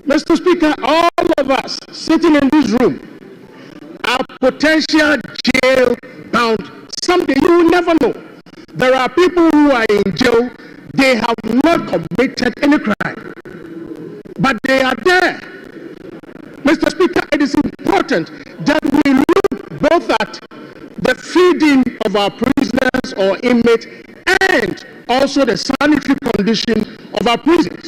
Mr. Speaker, all of us sitting in this room are potential jail-bound. Someday you will never know. There are people who are in jail, they have not committed any crime, but they are there. Mr. Speaker, it is important that we look both at the feeding of our prisoners or inmates and also the sanitary condition of our prisons.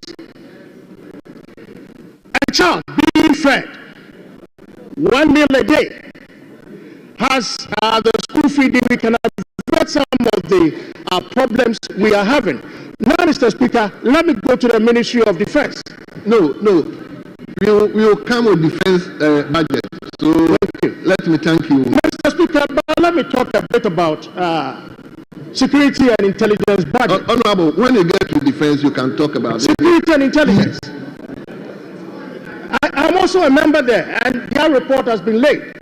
A child being fed 1 meal a day has the school feeding. We can avert some of the problems we are having. Now, Mr. Speaker, let me go to the Ministry of Defense. No. We will come with defense budget. So let me thank you. Mr. Speaker, but let me talk a bit about security and intelligence budget. Honorable, when you get to defense, you can talk about security and intelligence. I'm also a member there, and their report has been laid.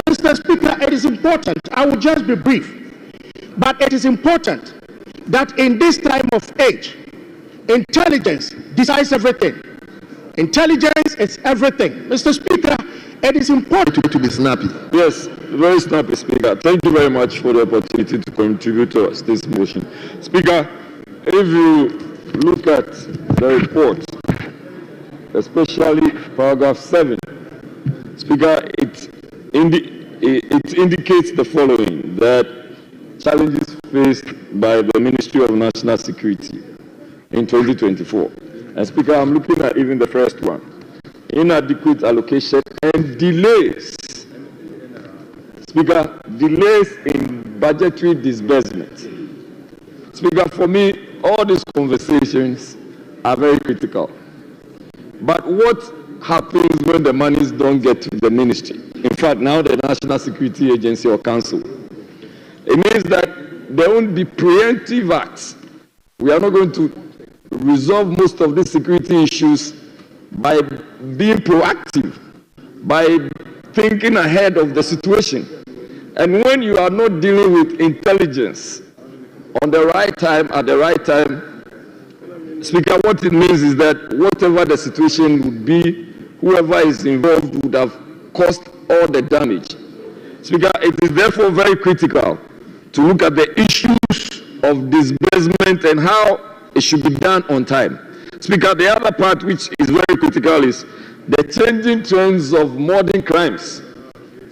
Mr. Speaker, it is important. I will just be brief, but it is important that in this time of age, intelligence decides everything. Intelligence is everything. Mr. Speaker, it is important to be snappy. Yes, very snappy, Speaker. Thank you very much for the opportunity to contribute to this motion. Speaker, if you look at the report, especially paragraph 7, Speaker, it indicates the following, that challenges faced by the Ministry of National Security in 2024. And Speaker, I'm looking at even the first one. Inadequate allocation and delays. Speaker, delays in budgetary disbursement. Speaker, for me, all these conversations are very critical. But what happens when the monies don't get to the ministry? In fact, now the National Security Agency or Council. It means that there won't be preemptive acts. We are not going to resolve most of these security issues by being proactive, by thinking ahead of the situation. And when you are not dealing with intelligence on the right time, at the right time, Speaker, what it means is that whatever the situation would be, whoever is involved would have caused all the damage. Speaker, it is therefore very critical to look at the issues of disbursement and how it should be done on time. Speaker, the other part which is very critical is the changing trends of modern crimes.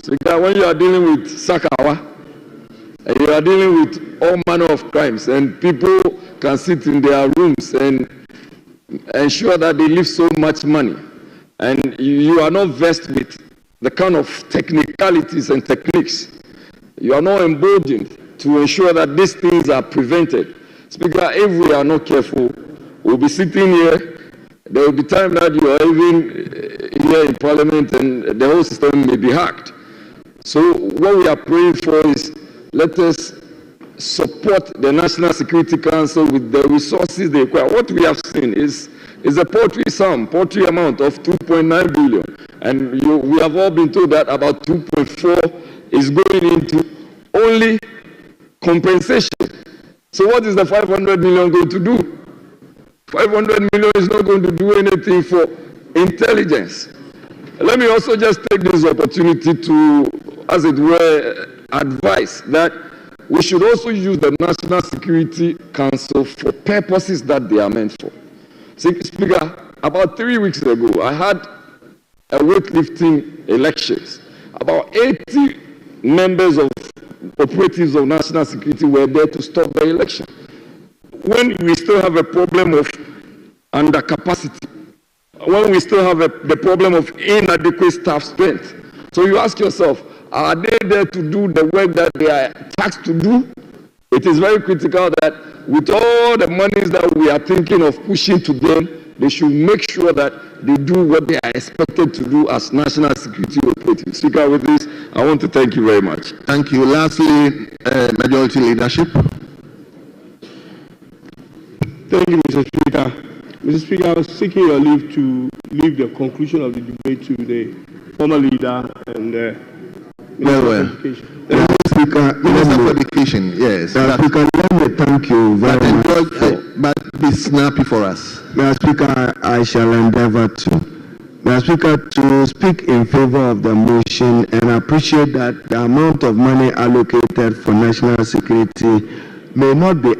Speaker, when you are dealing with Sakawa, and you are dealing with all manner of crimes, and people can sit in their rooms and ensure that they leave so much money, and you are not versed with the kind of technicalities and techniques. You are not emboldened to ensure that these things are prevented. Speaker, if we are not careful, we'll be sitting here. There will be time that you are even here in Parliament and the whole system may be hacked. So what we are praying for is, let us support the National Security Council with the resources they require. What we have seen is a paltry amount of 2.9 billion. And we have all been told that about 2.4 is going into only compensation. So what is the 500 million going to do? 500 million is not going to do anything for intelligence. Let me also just take this opportunity to, as it were, advise that we should also use the National Security Council for purposes that they are meant for. Speaker, about 3 weeks ago, I had a weightlifting elections. About 80 members of operatives of national security were there to stop the election. When we still have a problem of undercapacity, when we still have the problem of inadequate staff strength. So you ask yourself, are they there to do the work that they are tasked to do? It is very critical that with all the monies that we are thinking of pushing to them, they should make sure that they do what they are expected to do as national security operatives. Speaker, with this, I want to thank you very much. Thank you. Lastly, majority leadership. Thank you, Mr. Speaker. Mr. Speaker, I was seeking your leave to leave the conclusion of the debate to the former leader and Minister of Education. Minister of Education, yes. Speaker, let me thank you very much. But Please snap it for us. Mr. Speaker, I shall endeavor to. Mr. Speaker, to speak in favor of the motion and appreciate that the amount of money allocated for national security may not be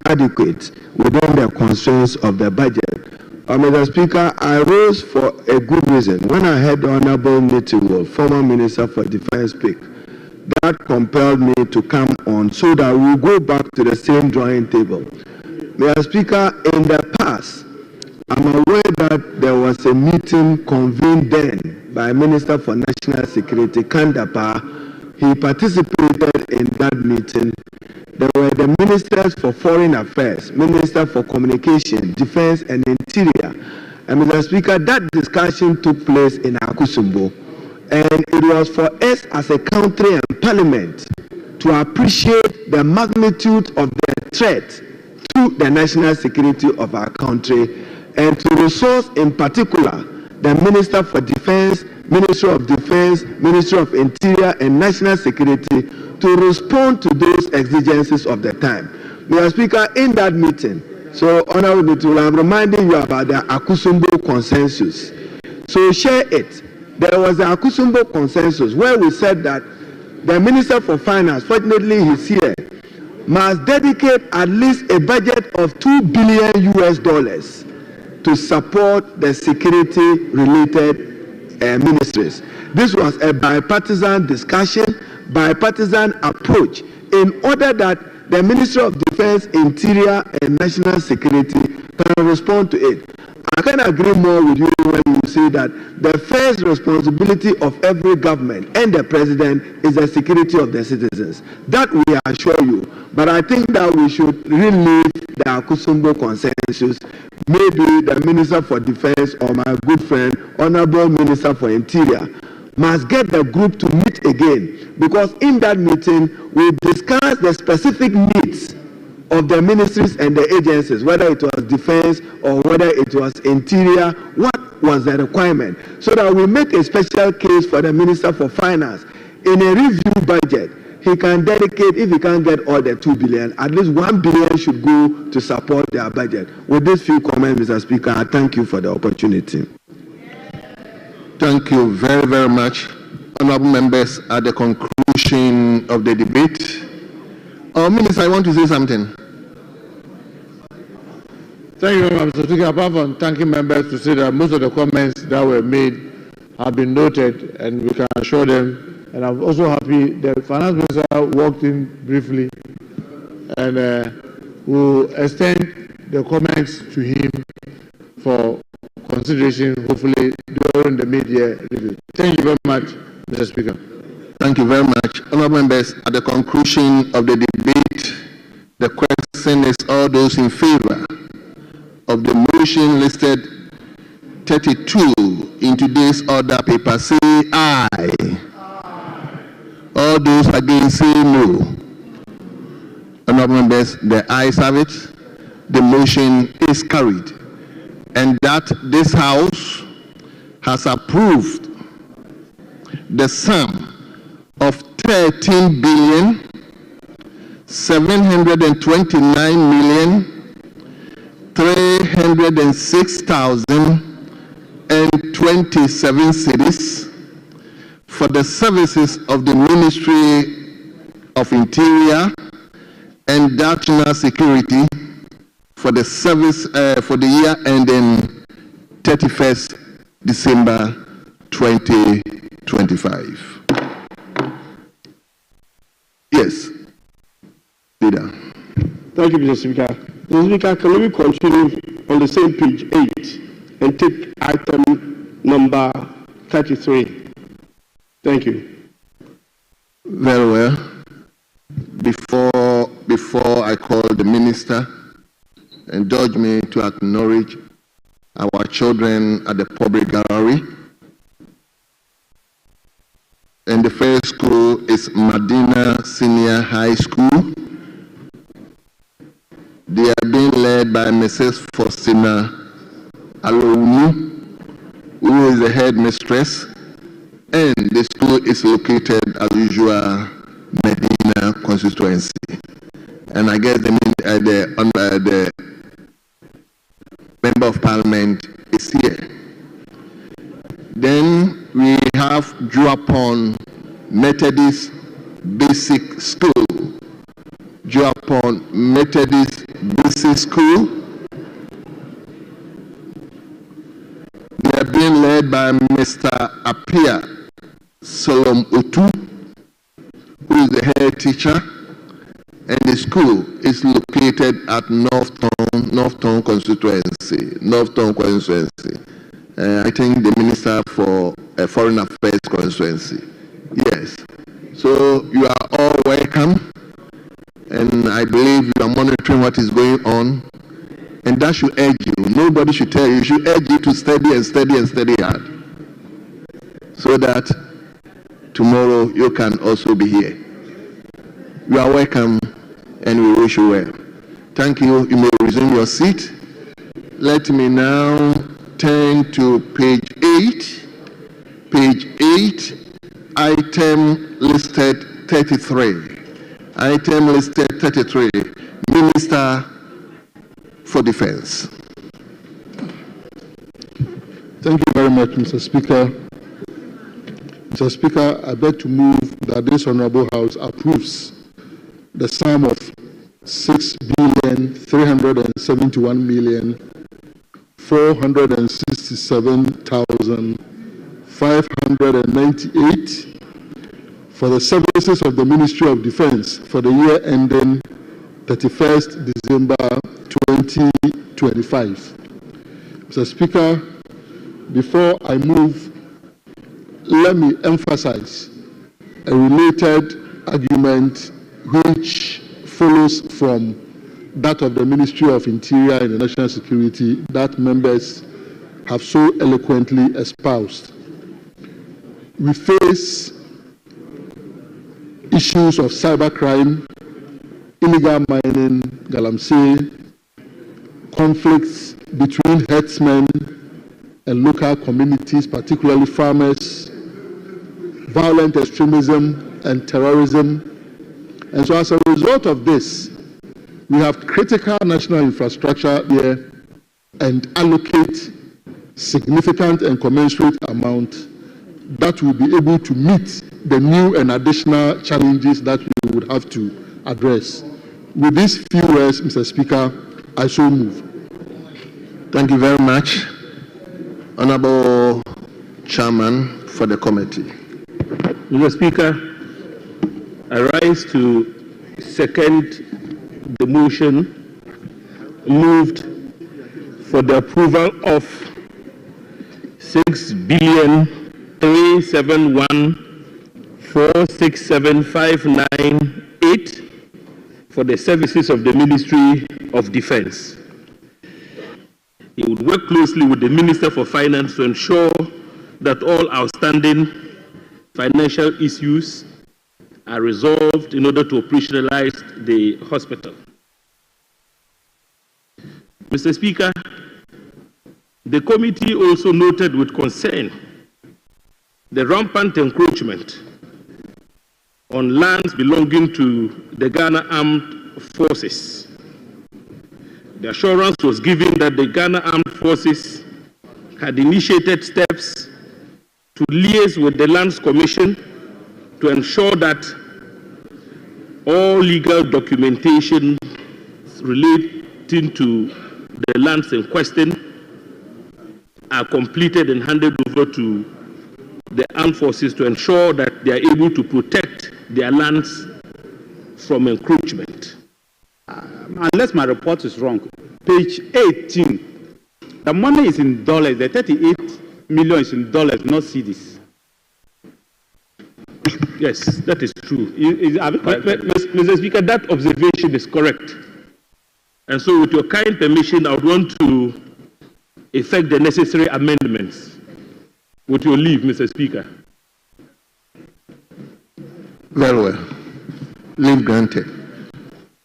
adequate within the constraints of the budget. Mr. Speaker, I rose for a good reason. When I heard the Honorable Nitiwo, former Minister for Defense, speak, that compelled me to come on so that we go back to the same drawing table. Mr. Speaker, in the past, I'm aware that there was a meeting convened then by Minister for National Security, Kandapa. He participated in that meeting. There were the Ministers for Foreign Affairs, Minister for Communication, Defense and Interior. And Mr. Speaker, that discussion took place in Akusumbo. And it was for us as a country and parliament to appreciate the magnitude of the threat to the national security of our country and to resource in particular the Minister for Defense, Ministry of Defense, Ministry of Interior and National Security to respond to those exigencies of the time. Mr. Speaker, in that meeting, so Honorable Nitiwo, I'm reminding you about the Akusumbo consensus. So share it. There was the Akusumbo consensus where we said that the Minister for Finance, fortunately he's here, must dedicate at least a budget of $2 billion to support the security-related ministries. This was a bipartisan discussion, bipartisan approach in order that the Ministry of Defense, Interior and National Security can respond to it. I can agree more with you when you say that the first responsibility of every government and the president is the security of the citizens. That we assure you. But I think that we should relieve the Akusumbo consensus. Maybe the Minister for Defense or my good friend, Honorable Minister for Interior, must get the group to meet again. Because in that meeting, we discussed the specific needs of the ministries and the agencies, whether it was defense or whether it was interior, what was the requirement, so that we make a special case for the Minister for Finance. In a review budget, he can dedicate, if he can't get all the 2 billion, at least 1 billion should go to support their budget. With these few comments, Mr. Speaker, I thank you for the opportunity. Thank you very, very much. Honorable members, at the conclusion of the debate, Minister, I want to say something. Thank you very much, Mr. Speaker. Apart from thanking members to say that most of the comments that were made have been noted and we can assure them. And I'm also happy the Finance Minister walked in briefly and will extend the comments to him for consideration, hopefully during the mid-year review. Thank you very much, Mr. Speaker. Thank you very much. Honorable members, at the conclusion of the debate, the question is all those in favor of the motion listed 32 in today's order paper, say aye. Aye. All those against, say no. Honorable members, the ayes have it. The motion is carried. And that this House has approved the sum of 13 billion 729 million 306,027 cedis for the services of the Ministry of Interior and National Security for the service for the year ending 31st December 2025. Yes, leader. Thank you, Mr. Speaker. Mr. Speaker, can we continue on the same page 8 and take item number 33? Thank you. Very well. Before I call the minister, indulge me to acknowledge our children at the public gallery. And the first school is Medina Senior High School. They are being led by Mrs. Faustina Alounu, who is the headmistress, and the school is located, as usual, Medina constituency. And I guess the Member of Parliament is here. Then we have Juapon Methodist Basic School. Juapon Methodist Basic School. They are being led by Mr. Apia Solom Otu, who is the head teacher, and the school is located at Northtown constituency. I think the Minister for Foreign Affairs constituency. Yes. So you are all welcome, and I believe you are monitoring what is going on, and that should urge you. Nobody should tell you. It should urge you to study and study and study hard, so that tomorrow you can also be here. You are welcome, and we wish you well. Thank you. You may resume your seat. Let me now turn to page 8. Page 8, item listed 33. Item listed 33, Minister for Defense. Thank you very much, Mr. Speaker. Mr. Speaker, I beg to move that this Honorable House approves the sum of 6,371,467,598 for the services of the Ministry of Defense for the year ending 31st December 2025. Mr. Speaker, before I move, let me emphasize a related argument which follows from that of the Ministry of Interior and National Security that members have so eloquently espoused. We face issues of cybercrime, illegal mining, galamsey, conflicts between herdsmen and local communities, particularly farmers, violent extremism and terrorism. And so as a result of this, we have critical national infrastructure here and allocate significant and commensurate amount that will be able to meet the new and additional challenges that we would have to address. With these few words, Mr. Speaker, I so move. Thank you very much, Honorable Chairman for the committee. Mr. Speaker, I rise to second the motion moved for the approval of 6,371,467,598 for the services of the Ministry of Defense. He would work closely with the Minister for Finance to ensure that all outstanding financial issues are resolved in order to operationalize the hospital. Mr. Speaker, the committee also noted with concern the rampant encroachment on lands belonging to the Ghana Armed Forces. The assurance was given that the Ghana Armed Forces had initiated steps to liaise with the Lands Commission to ensure that all legal documentation relating to the lands in question are completed and handed over to the armed forces to ensure that they are able to protect their lands from encroachment. Unless my report is wrong, page 18, the money is in dollars, the 38 million is in dollars, not cedis. Yes, that is true. Mr. Speaker, that observation is correct. And so with your kind permission, I would want to effect the necessary amendments. With your leave, Mr. Speaker. Very well. Leave granted.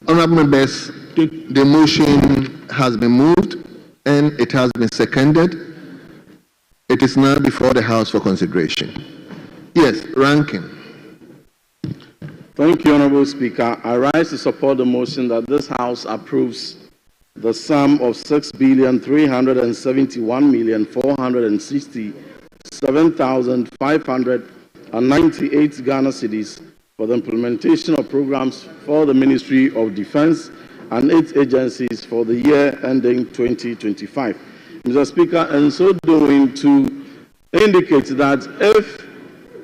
Honorable members, the motion has been moved and it has been seconded. It is now before the House for consideration. Yes, Ranking. Thank you, Honorable Speaker. I rise to support the motion that this House approves the sum of 6,371,467,598 Ghana cedis for the implementation of programs for the Ministry of Defense and its agencies for the year ending 2025. Mr. Speaker, and so doing to indicate that if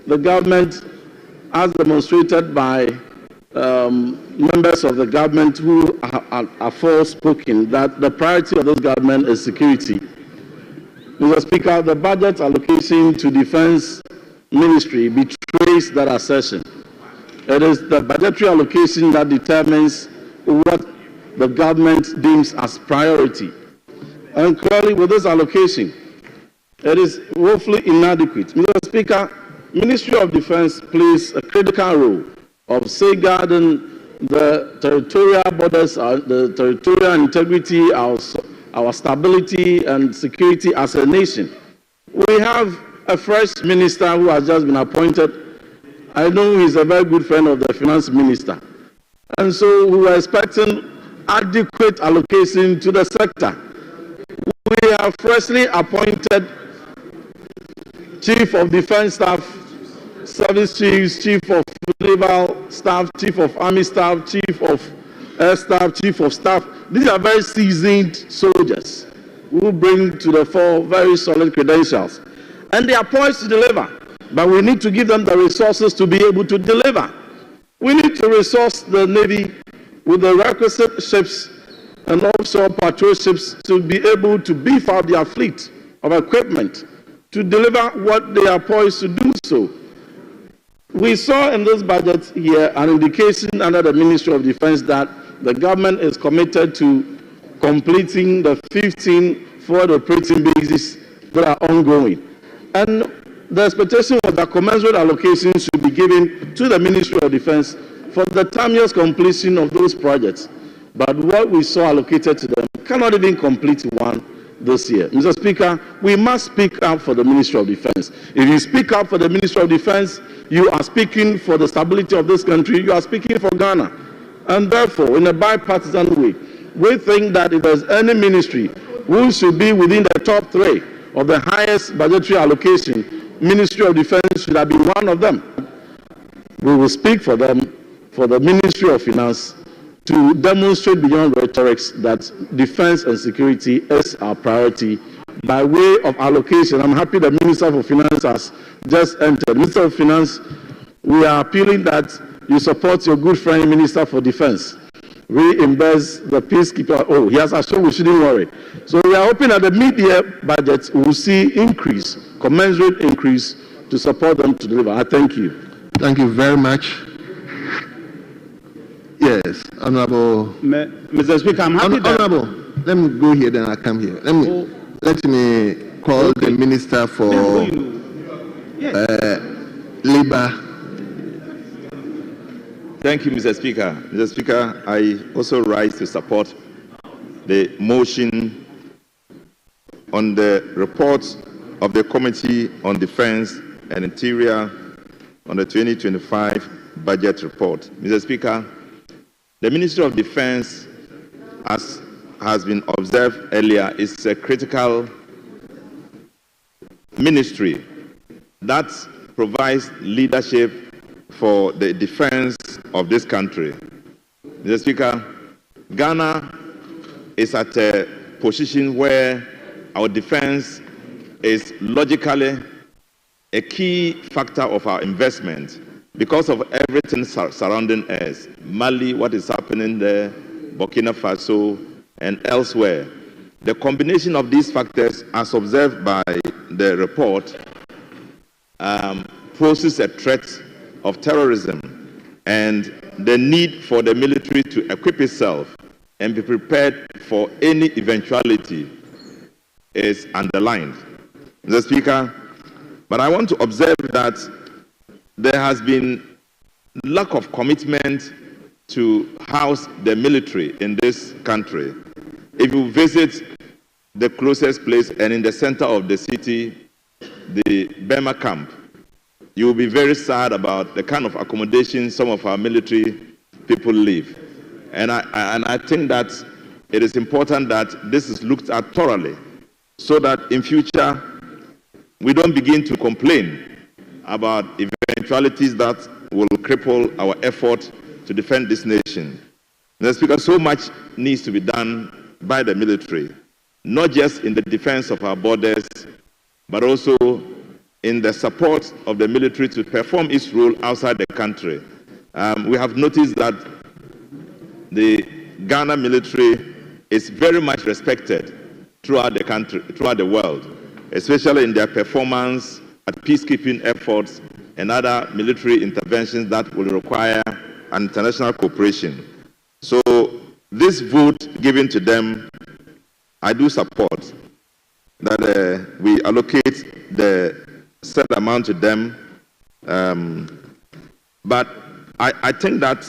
the government, as demonstrated by members of the government who are forespoken, that the priority of this government is security. Mr. Speaker, the budget allocation to Defense Ministry betrays that assertion. It is the budgetary allocation that determines what the government deems as priority. And clearly, with this allocation, it is woefully inadequate. Mr. Speaker, Ministry of Defense plays a critical role of safeguarding the territorial borders, the territorial integrity, our stability and security as a nation. We have a fresh minister who has just been appointed. I know he's a very good friend of the finance minister. And so we were expecting adequate allocation to the sector. We have freshly appointed Chief of Defense Staff, Service Chiefs, Chief of Naval Staff, Chief of Army Staff, Chief of Air Staff, Chief of Staff. These are very seasoned soldiers who bring to the fore very solid credentials. And they are poised to deliver. But we need to give them the resources to be able to deliver. We need to resource the Navy with the requisite ships and offshore patrol ships to be able to beef up their fleet of equipment to deliver what they are poised to do so. We saw in this budget here an indication under the Ministry of Defense that the government is committed to completing the 15 forward operating bases that are ongoing. And the expectation was that commensurate allocations should be given to the Ministry of Defense for the timeous completion of those projects. But what we saw allocated to them cannot even complete one this year. Mr. Speaker, we must speak up for the Ministry of Defense. If you speak up for the Ministry of Defense, you are speaking for the stability of this country, you are speaking for Ghana. And therefore, in a bipartisan way, we think that if there's any ministry who should be within the top 3 of the highest budgetary allocation, Ministry of Defense should have been one of them. We will speak for them, for the Ministry of Finance, to demonstrate beyond rhetorics that defense and security is our priority by way of allocation. I'm happy the Minister for Finance has just entered. Minister of Finance, we are appealing that you support your good friend, Minister for Defense. Reimburse the peacekeeper. Oh, he has assured we shouldn't worry. So we are hoping that the mid-year budget will see increase, commensurate increase to support them to deliver. I thank you. Thank you very much. Yes, Honorable. Mr. Speaker, I'm happy that... Honorable, let me go here, then I'll come here. Let me call the Minister for Labor. Thank you, Mr. Speaker. Mr. Speaker, I also rise to support the motion on the report of the Committee on Defense and Interior on the 2025 budget report. Mr. Speaker, the Ministry of Defense, as has been observed earlier, is a critical ministry that provides leadership for the defense of this country. Mr. Speaker, Ghana is at a position where our defense is logically a key factor of our investment because of everything surrounding us. Mali, what is happening there, Burkina Faso, and elsewhere. The combination of these factors, as observed by the report, poses a threat of terrorism, and the need for the military to equip itself and be prepared for any eventuality is underlined. Mr. Speaker, but I want to observe that there has been lack of commitment to house the military in this country. If you visit the closest place and in the center of the city, the Burma camp, you will be very sad about the kind of accommodation some of our military people live. And I think that it is important that this is looked at thoroughly so that in future we don't begin to complain about eventualities that will cripple our effort to defend this nation. Mr. Speaker, so much needs to be done by the military, not just in the defense of our borders, but also in the support of the military to perform its role outside the country. We have noticed that the Ghana military is very much respected throughout the country, throughout the world, especially in their performance at peacekeeping efforts and other military interventions that will require an international cooperation. So this vote given to them, I do support that we allocate the set amount to them, but I think that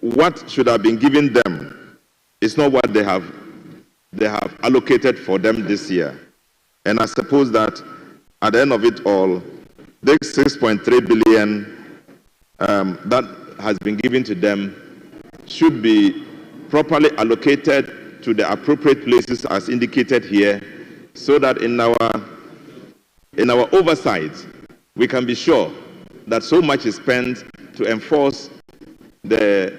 what should have been given them is not what they have allocated for them this year. And I suppose that at the end of it all, this 6.3 billion that has been given to them should be properly allocated to the appropriate places as indicated here, so that in our oversight, we can be sure that so much is spent to enforce the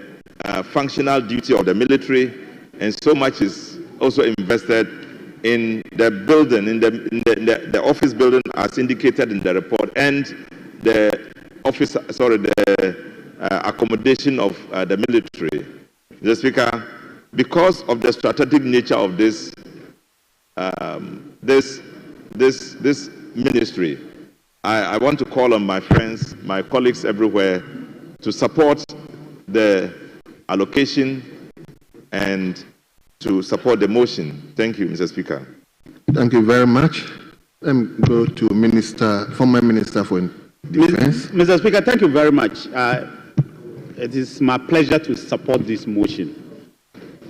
functional duty of the military, and so much is also invested in the building, in the office building as indicated in the report, and the office, accommodation of the military. Mr. Speaker, because of the strategic nature of this ministry, I want to call on my friends, my colleagues everywhere, to support the allocation and to support the motion. Thank you, Mr. Speaker. Thank you very much. Let me go to former Minister for Defense. Mr. Speaker, thank you very much. It is my pleasure to support this motion.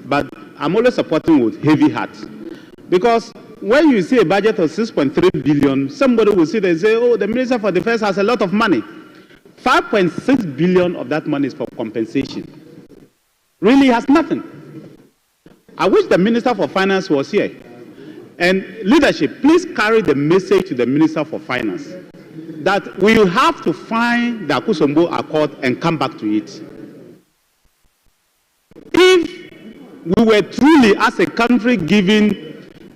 But I'm always supporting with heavy heart. Because when you see a budget of 6.3 billion, somebody will sit and say, oh, the Minister for Defense has a lot of money. 5.6 billion of that money is for compensation. Really has nothing. I wish the Minister for Finance was here. And leadership, please carry the message to the Minister for Finance that we have to find the Akosombo Accord and come back to it. If we were truly, as a country, giving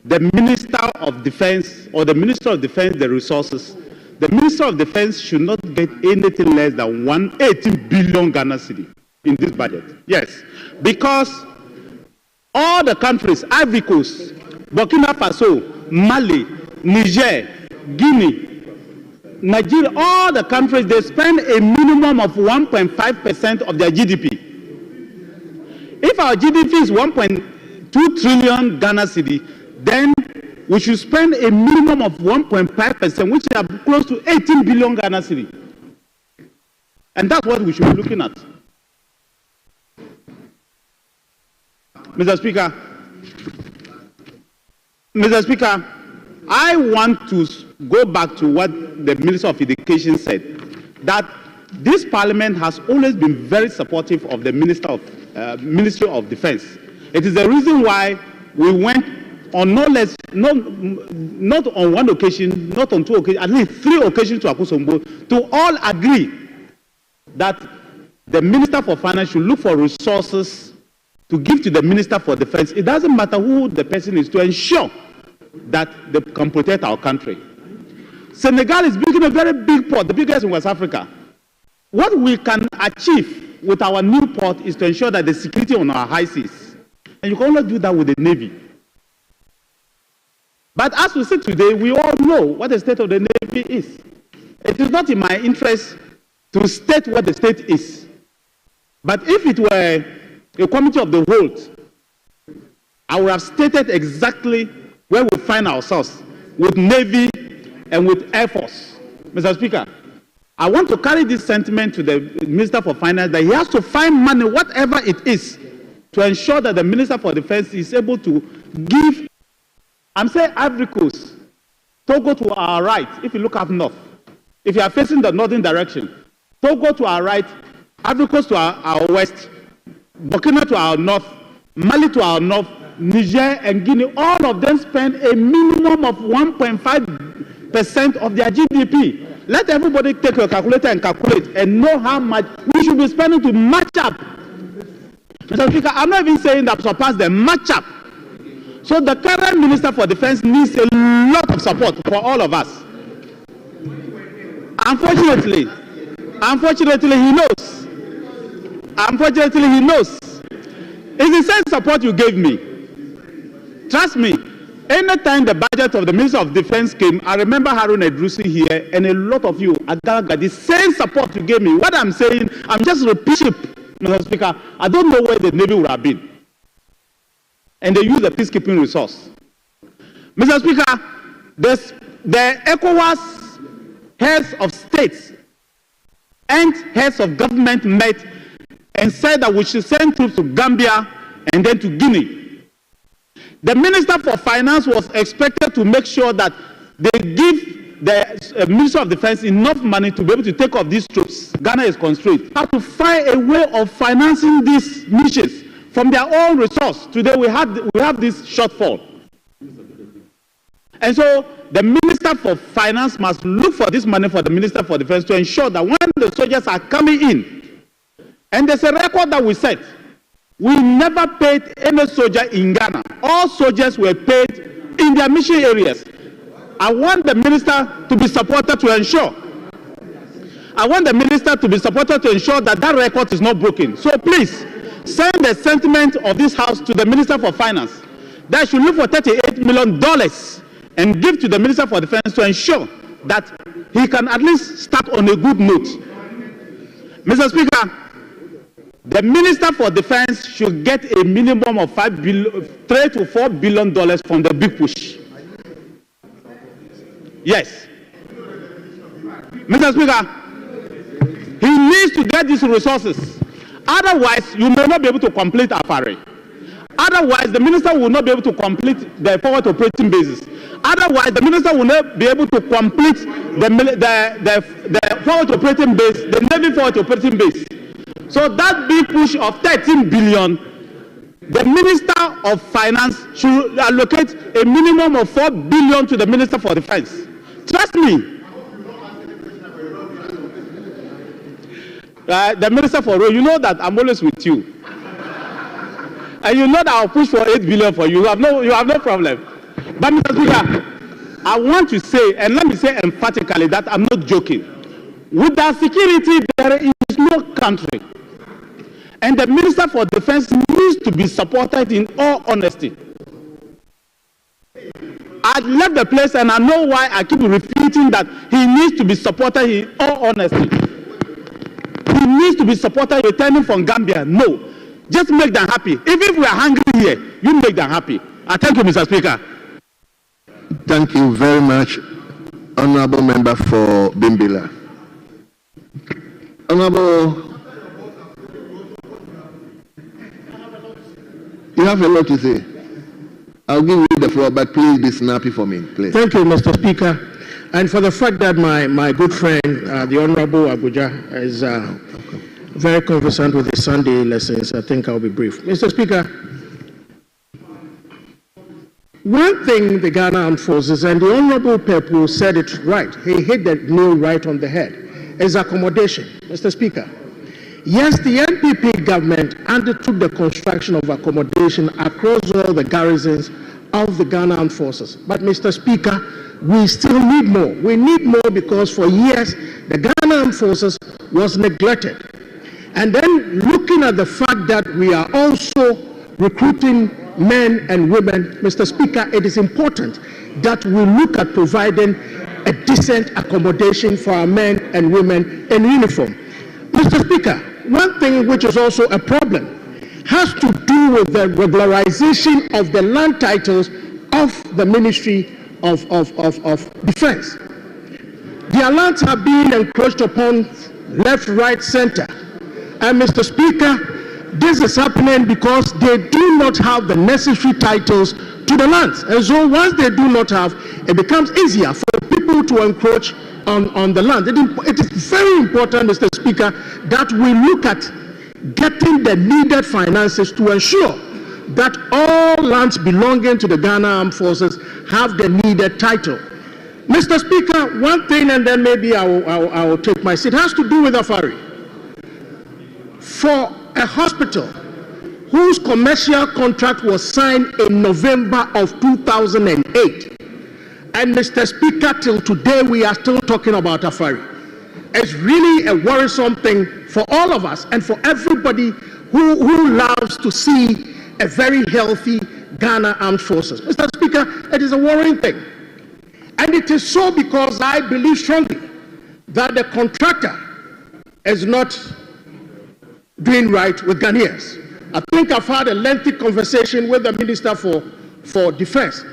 the Minister of Defense or the Minister of Defense the resources, the Minister of Defense should not get anything less than 118 billion Ghana cedi in this budget. Yes, because all the countries, Ivory Coast, Burkina Faso, Mali, Niger, Guinea, Nigeria, all the countries, they spend a minimum of 1.5% of their GDP. If our GDP is 1.2 trillion Ghana cedi, then we should spend a minimum of 1.5%, which is close to 18 billion Ghana cedi. And that's what we should be looking at. Mr. Speaker, I want to go back to what the Minister of Education said, that this Parliament has always been very supportive of the Ministry of Defense. It is the reason why we went on not on one occasion, not on two occasions, at least 3 occasions to Akosombo to all agree that the Minister for Finance should look for resources to give to the Minister for Defense. It doesn't matter who the person is, to ensure that they can protect our country. Senegal is building a very big port, the biggest in West Africa. What we can achieve with our new port is to ensure that the security on our high seas. And you can only do that with the Navy. But as we see today, we all know what the state of the Navy is. It is not in my interest to state what the state is. But if it were a committee of the whole, I would have stated exactly where we find ourselves with Navy and with Air Force. Mr. Speaker, I want to carry this sentiment to the Minister for Finance that he has to find money, whatever it is, to ensure that the Minister for Defense is able to give, I'm saying Ivory Coast, Togo to our right, if you look up north. If you are facing the northern direction, Togo to our right, Ivory Coast to our west, Burkina to our north, Mali to our north, Niger and Guinea, all of them spend a minimum of 1.5% of their GDP. Let everybody take a calculator and calculate and know how much we should be spending to match up. Mr. Speaker, I'm not even saying that surpass the match up. So the current Minister for Defense needs a lot of support for all of us. Unfortunately, he knows. Unfortunately, he knows. It's the same support you gave me. Trust me, anytime the budget of the Minister of Defense came, I remember Harun Edrusi here and a lot of you, Agaga, the same support you gave me. What I'm saying, I'm just repeating, Mr. Speaker, I don't know where the Navy would have been. And they use the peacekeeping resource. Mr. Speaker, the ECOWAS heads of states and heads of government met and said that we should send troops to Gambia and then to Guinea. The Minister for Finance was expected to make sure that they give the Minister of Defense enough money to be able to take off these troops. Ghana is constrained. How to find a way of financing these missions from their own resource. Today we have this shortfall. And so the Minister for Finance must look for this money for the Minister for Defense to ensure that when the soldiers are coming in, and there's a record that we set, we never paid any soldier in Ghana. All soldiers were paid in their mission areas. I want the minister to be supported to ensure. I want the minister to be supported to ensure that that record is not broken. So please, send the sentiment of this House to the Minister for Finance that should look for $38 million and give to the Minister for Defense to ensure that he can at least start on a good note. Mr. Speaker, the Minister for Defense should get a minimum of $3 to $4 billion from the big push. Yes. Mr. Speaker, he needs to get these resources. Otherwise, you may not be able to complete AFARE. Otherwise, the minister will not be able to complete the forward operating bases. Otherwise, the minister will not be able to complete the forward operating base, the Navy forward operating base. So that big push of 13 billion, the Minister of Finance should allocate a minimum of 4 billion to the Minister for Defense. Trust me. The Minister for Road, you know that I'm always with you. And you know that I'll push for 8 billion for you. You have no problem. But Mr. Speaker, I want to say, and let me say emphatically that I'm not joking. With our security, there is no country. And the Minister for Defense needs to be supported in all honesty. I left the place and I know why I keep repeating that he needs to be supported in all honesty. He needs to be supported returning from Gambia. No. Just make them happy. Even if we are hungry here, you make them happy. I thank you, Mr. Speaker. Thank you very much, Honorable Member for Bimbila. Honorable, you have a lot to say. I'll give you the floor, but please be snappy for me, please. Thank you, Mr. Speaker. And for the fact that my good friend, the Honorable Abuja, is very conversant with the Sunday lessons, I think I'll be brief. Mr. Speaker, one thing the Ghana Armed Forces, and the Honorable Pepu said it right, he hit the nail right on the head, is accommodation. Mr. Speaker, yes, the NPP government undertook the construction of accommodation across all the garrisons of the Ghana Armed Forces. But Mr. Speaker, we still need more. We need more because for years, the Ghana Armed Forces was neglected. And then looking at the fact that we are also recruiting men and women, Mr. Speaker, it is important that we look at providing a decent accommodation for our men and women in uniform. Mr. Speaker, one thing which is also a problem has to do with the regularization of the land titles of the Ministry of Defense. Their lands are being encroached upon left, right, center. And Mr. Speaker, this is happening because they do not have the necessary titles to the lands. And so once they do not have, it becomes easier for people to encroach on the land. It is very important, Mr. Speaker, that we look at getting the needed finances to ensure that all lands belonging to the Ghana Armed Forces have the needed title. Mr. Speaker, one thing, and then maybe I will take my seat, has to do with Afari. For a hospital whose commercial contract was signed in November of 2008, and Mr. Speaker, till today we are still talking about Afari. It's really a worrisome thing for all of us and for everybody who loves to see a very healthy Ghana Armed Forces. Mr. Speaker, it is a worrying thing. And it is so because I believe strongly that the contractor is not doing right with Ghanaians. I think I've had a lengthy conversation with the Minister for Defense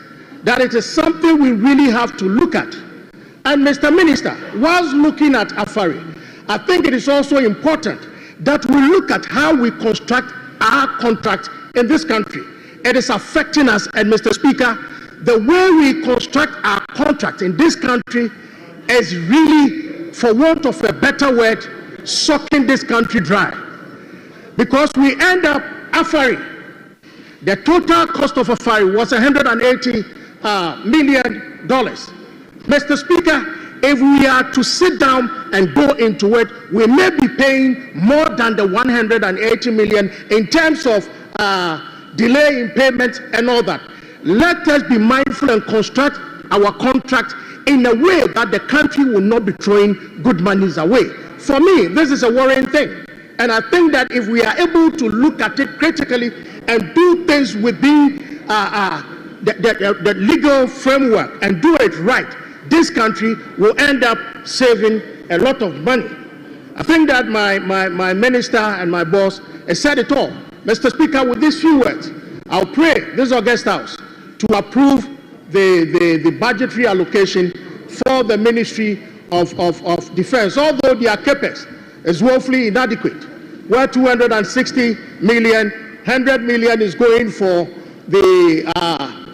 that it is something we really have to look at. And Mr. Minister, whilst looking at Afari, I think it is also important that we look at how we construct our contract in this country. It is affecting us, and Mr. Speaker, the way we construct our contract in this country is really, for want of a better word, sucking this country dry. Because we end up, Afari, the total cost of Afari was $180 million. Mr. Speaker, if we are to sit down and go into it, we may be paying more than the $180 million in terms of delay in payment and all that. Let us be mindful and construct our contract in a way that the country will not be throwing good monies away. For me, this is a worrying thing. And I think that if we are able to look at it critically and do things within the legal framework and do it right, this country will end up saving a lot of money. I think that my minister and my boss has said it all. Mr. Speaker, with these few words, I'll pray this August House to approve the budgetary allocation for the Ministry of Defense, although their capex is woefully inadequate, where 260 million, 100 million is going for the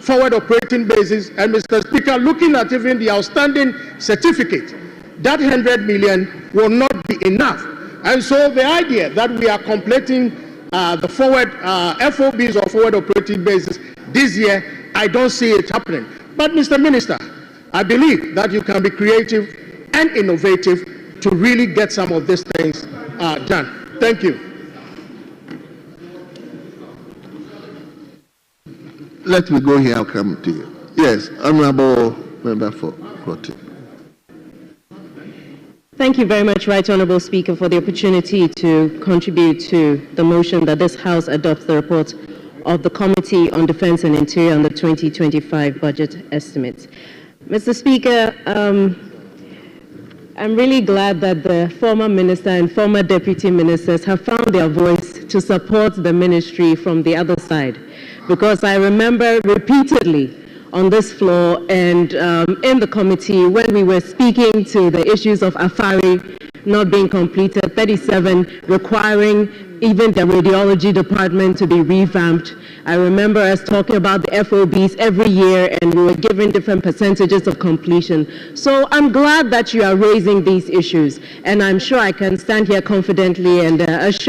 forward operating bases. And Mr. Speaker, looking at even the outstanding certificate, that 100 million will not be enough. And so the idea that we are completing the forward FOBs or forward operating bases this year, I don't see it happening. But Mr. Minister, I believe that you can be creative and innovative to really get some of these things done. Thank you. Let me go here, I'll come to you. Yes, Honorable Member for Protein. Thank you very much, Right Honourable Speaker, for the opportunity to contribute to the motion that this House adopts the report of the Committee on Defence and Interior on the 2025 budget estimates. Mr. Speaker, I'm really glad that the former minister and former deputy ministers have found their voice to support the ministry from the other side, because I remember repeatedly on this floor and in the committee when we were speaking to the issues of Afari not being completed, 37 requiring even the radiology department to be revamped. I remember us talking about the FOBs every year and we were given different percentages of completion. So I'm glad that you are raising these issues, and I'm sure I can stand here confidently and assure